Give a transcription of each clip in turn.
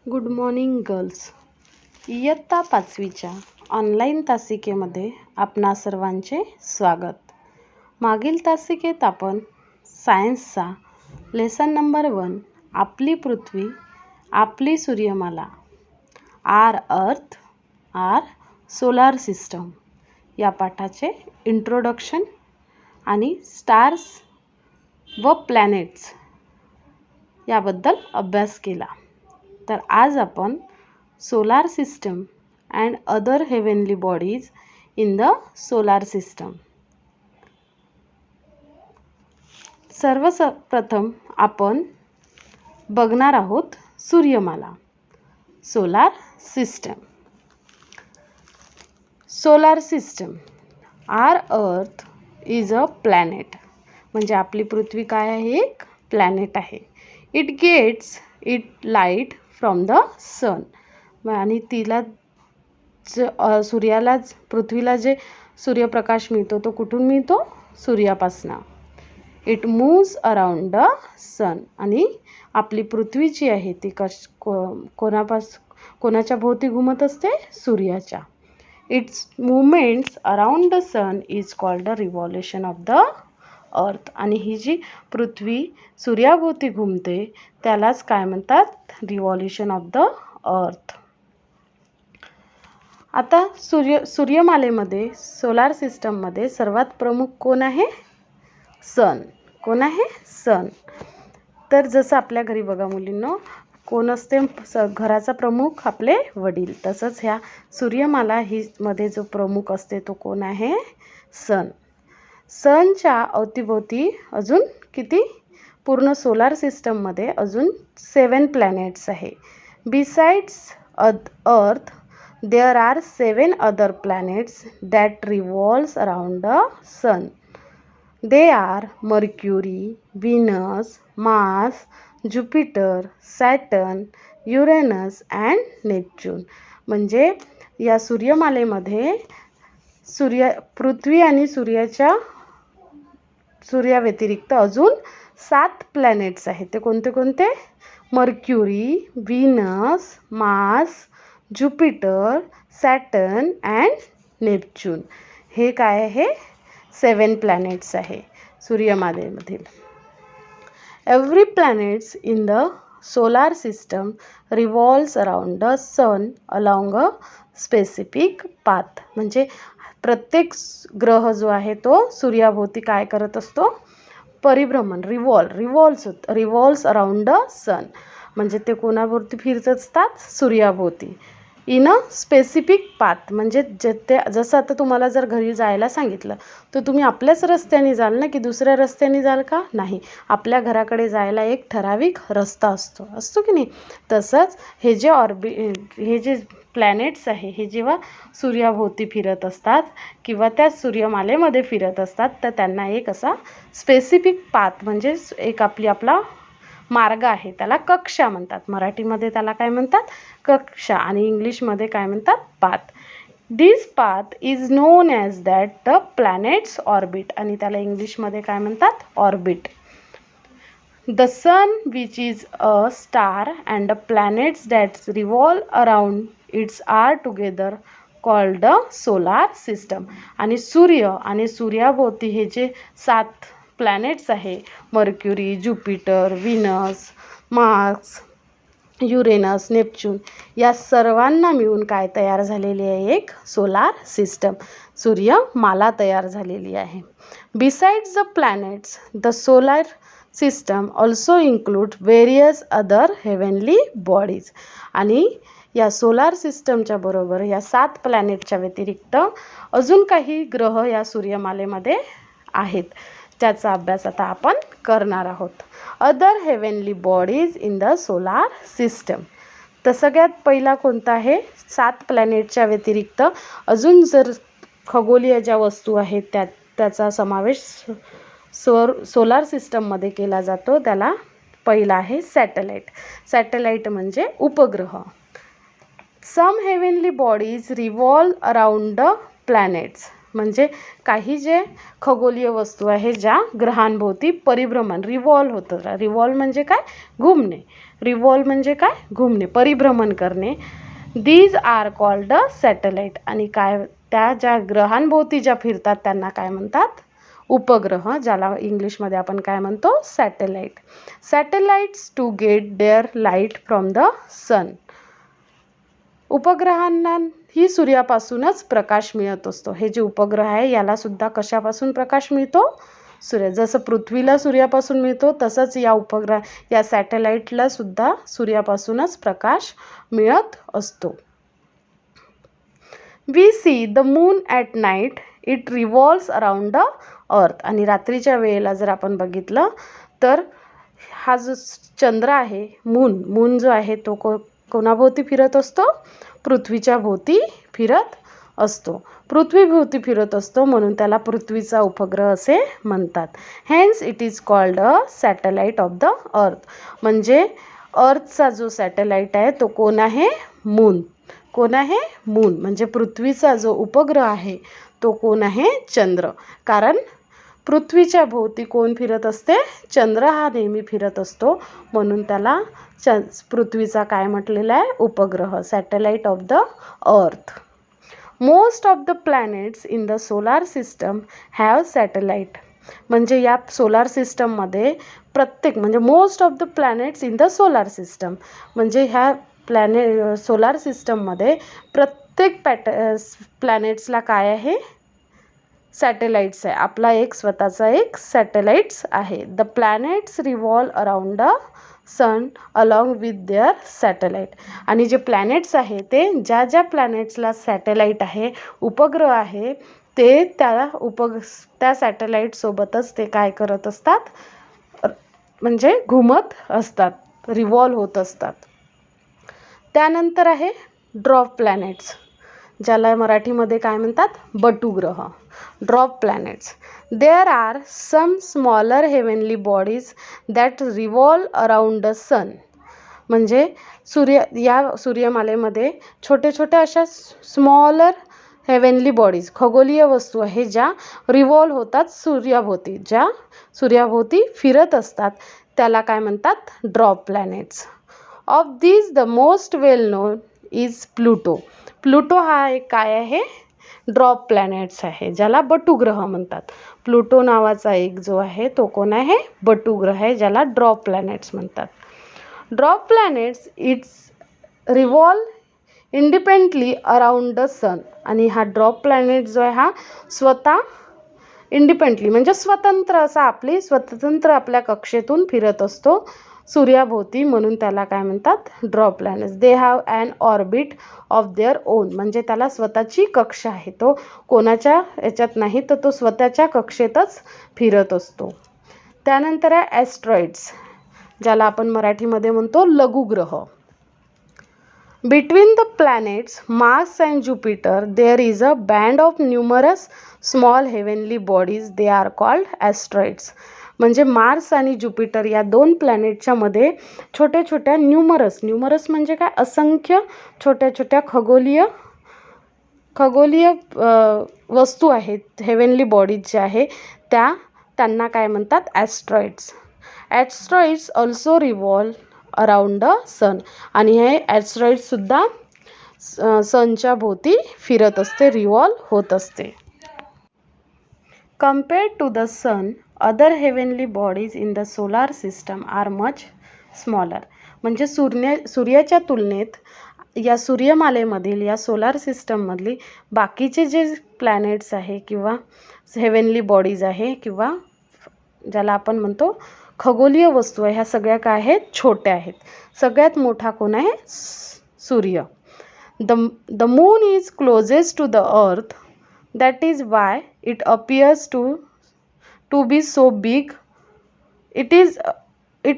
Good morning girls. इयत्ता 5वीच्या online तासिकेमध्ये आपणा सर्वांचे स्वागत. मागील तासिकेत आपण सायन्सचा लेसन नंबर 1 आपली पृथ्वी, आपली सूर्यमाला, आर अर्थ, आर सोलार सिस्टम या पाठाचे इंट्रोडक्शन आणि स्टार्स व प्लॅनेट्स याबद्दल अभ्यास केला. तर आज आपण solar system and other heavenly bodies in the solar system. सर्वप्रथम आपण बघणार आहोत सूर्यमाला, solar system. Solar system. Our earth is a planet. म्हणजे आपली पृथ्वी काय आहे? एक प्लॅनेट आहे. It gets it light from the sun. आणि तिला सूर्यालाच पृथ्वीला जे सूर्यप्रकाश मिळतो तो कुठून मिळतो? सूर्यापासनं. It moves around the sun. आणि आपली पृथ्वी जी आहे ती कोणाच्या भोवती घुमत असते? सूर्याच्या. It's movements around the sun is called the revolution of the earth. आणि ही जी पृथ्वी सूर्याभोवती घुमते त्यालाच काय म्हणतात? रिव्हॉल्युशन ऑफ द अर्थ. आता सूर्यमालेमध्ये सोलार सिस्टममध्ये सर्वात प्रमुख कोण आहे? सन. कोण आहे? सन. तर जसं आपल्या घरी बघा मुलींनो, कोण असते घराचा प्रमुख? आपले वडील. तसंच ह्या सूर्यमाला ही मध्ये जो प्रमुख असते तो कोण आहे? सन. सनच्या अवतीभोवती अजून किती? पूर्ण सोलार सिस्टममध्ये अजून 7 प्लॅनेट्स आहे. Besides earth there are 7 other planets that revolves around the sun. They are Mercury, Venus, Mars, Jupiter, Saturn, Uranus and Neptune. म्हणजे या सूर्यमालेमध्ये पृथ्वी आणि सूर्याव्यतिरिक्त अजून 7 प्लॅनेट्स आहेत. ते कोणते कोणते? Mercury, Venus, Mars, Jupiter, Saturn and Neptune. हे काय आहे? 7 प्लॅनेट्स आहे सूर्यमालेमधील. Every planets in the solar system revolves around the sun along a specific path. म्हणजे प्रत्येक ग्रह जो आहे तो सूर्याभोवती काय करत असतो? परिभ्रमण. Revolves around the sun. म्हणजे ते कोणाभोवती फिरत असतात? सूर्याभोवती. In a specific path. म्हणजे जसं आता तुम्हाला जर घरी जायला सांगितलं तर तुम्ही आपल्याच रस्त्याने जाल ना, की दुसऱ्या रस्त्याने जाल का? नाही. आपल्या घराकडे जायला एक ठराविक रस्ता असतो की नाही? तसंच हे जे प्लॅनेट्स आहे हे जेव्हा सूर्याभोवती फिरत असतात किंवा त्या सूर्यमालेमध्ये फिरत असतात तर त्यांना एक असा स्पेसिफिक पाथ म्हणजे एक आपला मार्ग आहे, त्याला कक्षा म्हणतात. मराठीमध्ये त्याला काय म्हणतात? कक्षा. आणि इंग्लिशमध्ये काय म्हणतात? Path. This path is known as that the planets orbit. आणि त्याला इंग्लिशमध्ये काय म्हणतात? Orbit. The sun, which is a star, and the planets that revolve around it are together called the solar system. आणि सूर्य आणि सूर्याभोवती हे जे 7 प्लॅनेट्स आहे, mercury, Jupiter, Venus, Mars, Uranus, Neptune, या सर्वांना मिळून काय तयार झालेली आहे? एक सोलार सिस्टम, सूर्यमाला तयार झालेली आहे. Besides the planets, the solar system also include various other heavenly bodies. आणि या सोलार सिस्टमच्या बरोबर या 7 प्लॅनेटच्या व्यतिरिक्त अजून काही ग्रह या सूर्यमालेमध्ये आहेत, त्याचा अभ्यास आता आपण करणार आहोत. Other heavenly bodies in the solar system. तर सगळ्यात पहिला कोणता आहे? 7 प्लॅनेटच्या व्यतिरिक्त अजून जर खगोलीय ज्या वस्तू आहेत त्याचा समावेश सोलार सिस्टममध्ये केला जातो, त्याला पहिला आहे सॅटेलाइट. सॅटेलाइट म्हणजे उपग्रह. Some heavenly bodies revolve around the planets. म्हणजे काही जे खगोलीय वस्तू आहे ज्या ग्रहांभोवती परिभ्रमण रिव्हॉल्व होतं. रिव्हॉल्व म्हणजे काय? घुमणे. रिव्हॉल्व म्हणजे काय? घुमणे, परिभ्रमण करणे. These are called a satellite. आणि काय, त्या ज्या ग्रहांभोवती ज्या फिरतात त्यांना काय म्हणतात? उपग्रह, ज्याला इंग्लिशमध्ये आपण काय म्हणतो? Satellite. Satellites to get their light from the sun. उपग्रहांना ही सूर्यापासूनच प्रकाश मिळत असतो. हे जे उपग्रह आहे याला सुद्धा कशापासून प्रकाश मिळतो? सूर्य. जसं पृथ्वीला सूर्यापासून मिळतो तसंच या सॅटेलाइटला सुद्धा सूर्यापासूनच प्रकाश मिळत असतो. We see the moon at night, it revolves around the earth. आणि रात्रीच्या वेळेला जर आपण बघितलं तर हा जो चंद्र आहे, मून जो आहे तो कोणाभोवती फिरत असतो? पृथ्वीच्या भोवती फिरत असतो. पृथ्वीभोवती फिरत असतो म्हणून त्याला पृथ्वीचा उपग्रह असे म्हणतात. Hence it is called a satellite of the earth. म्हणजे अर्थचा जो सॅटेलाइट आहे तो कोण आहे? मून. कोण आहे? मून. म्हणजे पृथ्वीचा जो उपग्रह आहे तो कोण आहे? चंद्र. कारण पृथ्वीच्या भोवती कोण फिरत असते? चंद्र हा नेहमी फिरत असतो म्हणून त्याला पृथ्वीचा काय म्हटलेला आहे? उपग्रह, satellite of the earth. Most of the planets in the solar system have satellite. म्हणजे या सोलार सिस्टममध्ये म्हणजे most of the planets in the solar system म्हणजे ह्या सोलार सिस्टममध्ये प्रत्येक प्लॅनेट्सला काय आहे? सॅटेलाइट्स आहे. आपला एक स्वतःचा एक सॅटेलाइट्स आहे. The planets revolve around the sun along with their satellite. आणि जे प्लॅनेट्स आहे ते ज्या प्लॅनेट्सला सॅटेलाइट आहे, उपग्रह आहे, ते त्या सॅटेलाइट सोबतच ते काय करत असतात? म्हणजे घुमत असतात, रिव्हॉल्व होत असतात. त्यानंतर आहे ड्रॉप प्लॅनेट्स, ज्याला मराठीमध्ये काय म्हणतात? बटुग्रह. Dwarf planets. There are some smaller heavenly bodies that revolve around the sun. म्हणजे सूर्यमालेमध्ये छोट्या अशा स्मॉलर हेवनली बॉडीज, खगोलीय वस्तू आहे ज्या रिव्हॉल्व होतात सूर्याभोवती, ज्या सूर्याभोवती फिरत असतात, त्याला काय म्हणतात? Dwarf planets. Of these the most well known is Pluto. Pluto हा एक काय आहे? ड्रॉप प्लॅनेट्स आहे, ज्याला बटुग्रह म्हणतात. प्लुटो नावाचा एक जो आहे तो कोण आहे? बटुग्रह आहे, ज्याला ड्रॉप प्लॅनेट्स म्हणतात. Dwarf planets its revolve independently around the sun. आणि हा ड्रॉप प्लॅनेट जो आहे हा स्वतः इंडिपेंडंटली म्हणजे स्वतंत्र आपल्या कक्षेतून फिरत असतो सूर्याभोवती म्हणून त्याला काय म्हणतात? Dwarf planets. They have an orbit of their own. म्हणजे त्याला स्वतःची कक्षा आहे, तो कोणाच्या याच्यात नाही, तर तो स्वतःच्या कक्षेतच फिरत असतो. त्यानंतर आहे ॲस्ट्रॉइड्स, ज्याला आपण मराठीमध्ये म्हणतो लघुग्रह. Between the planets Mars and Jupiter there is a band of numerous small heavenly bodies, they are called asteroids. म्हणजे मार्स आणि ज्युपिटर या दोन प्लॅनेटच्या मध्ये छोट्या न्यूमरस म्हणजे काय? असंख्य छोट्या खगोलीय वस्तू आहेत, हेवनली बॉडीज ज्या आहे त्यांना काय म्हणतात? ॲस्ट्रॉइड्स. ॲस्ट्रॉइड्स also revolve around the sun. आणि हे ॲस्ट्रॉइड्स सुद्धा सनच्या भोवती फिरत असते, रिव्हॉल्व होत असते. Compared to the sun, other heavenly bodies in the solar system are much smaller. म्हणजे सूर्याच्या तुलनेत या सूर्यमालेमधील या सोलार सिस्टममधली बाकीचे जे प्लॅनेट्स आहे किंवा हेवनली बॉडीज आहे किंवा ज्याला आपण म्हणतो खगोलीय वस्तू आहे, ह्या सगळ्या काय आहेत? छोट्या आहेत. सगळ्यात मोठा कोण आहे? सूर्य. The moon is closest to the earth. That is why it appears to be so big. It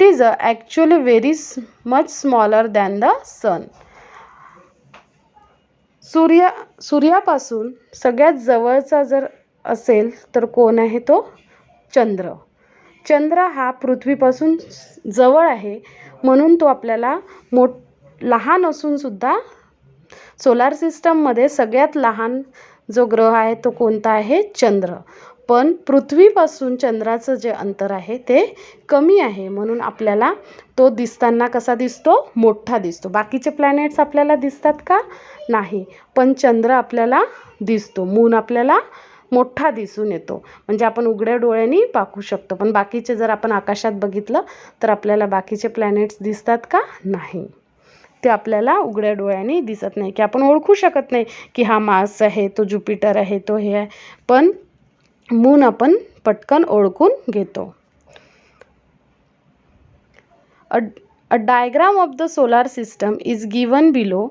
is actually very much smaller than the sun. सूर्यापासून सगळ्यात जवळचा जर असेल तर कोण आहे तो? चंद्र. चंद्र हा पृथ्वीपासून जवळ आहे म्हणून तो आपल्याला लहान असून सुद्धा सोलार सिस्टममध्ये सगळ्यात लहान जो ग्रह आहे तो कोणता आहे? चंद्र. पण पृथ्वीपासून चंद्राचं जे अंतर आहे ते कमी आहे, म्हणून आपल्याला तो दिसताना कसा दिसतो? मोठा दिसतो. बाकीचे प्लॅनेट्स आपल्याला दिसतात का? नाही. पण चंद्र आपल्याला दिसतो. मून आपल्याला मोठा दिसून येतो, म्हणजे आपण उघड्या डोळ्यांनी पाहू शकतो. पण बाकीचे जर आपण आकाशात बघितलं तर आपल्याला बाकीचे प्लॅनेट्स दिसतात का? नाही. ते आपल्याला उघड्या डोळ्यांनी दिसत नाही, की आपण ओळखू शकत नाही की हा मार्स आहे, तो ज्युपिटर आहे, तो हे आहे. पण मून आपण पटकन ओळखून घेतो. A diagram of the solar system is given below.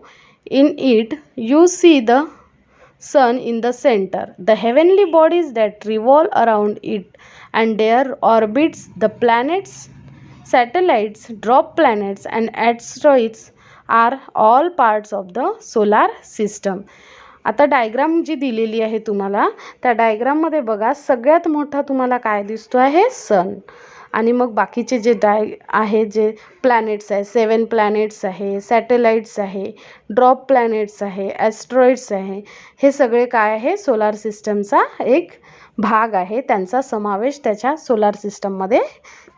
In it, you see the sun in the center, the heavenly bodies that revolve around it, and their orbits, the planets, satellites, dwarf planets, and asteroids are all parts of the solar system. आता diagram जी दिलेली आहे तुम्हाला, त्या डायग्राममध्ये बघा, सगळ्यात मोठा तुम्हाला काय दिसतो आहे? सन. आणि मग बाकीचे जे आहे, जे प्लॅनेट्स आहे, 7 प्लॅनेट्स आहे, सॅटेलाइट्स आहे, ड्रॉप प्लॅनेट्स आहे, ॲस्ट्रॉइड्स आहे, हे सगळे काय आहे? सोलार सिस्टमचा एक भाग आहे. त्यांचा समावेश त्याच्या सोलार सिस्टममध्ये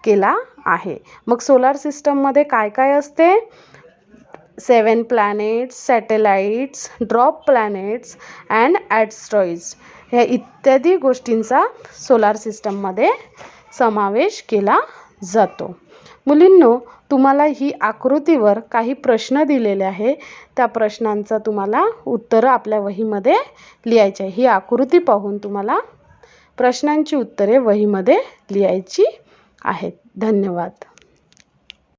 केला आहे. मग सोलार सिस्टममध्ये काय काय असते? 7 planets, satellites, dwarf planets and asteroids, ह्या इत्यादी गोष्टींचा सोलार सिस्टममध्ये समावेश केला जातो. मुलींनो, तुम्हाला ही आकृतीवर काही प्रश्न दिलेले आहे. त्या प्रश्नांचं तुम्हाला उत्तरं आपल्या वहीमध्ये लिहायची आहे. ही आकृती पाहून तुम्हाला प्रश्नांची उत्तरे वहीमध्ये लिहायची आहेत. धन्यवाद.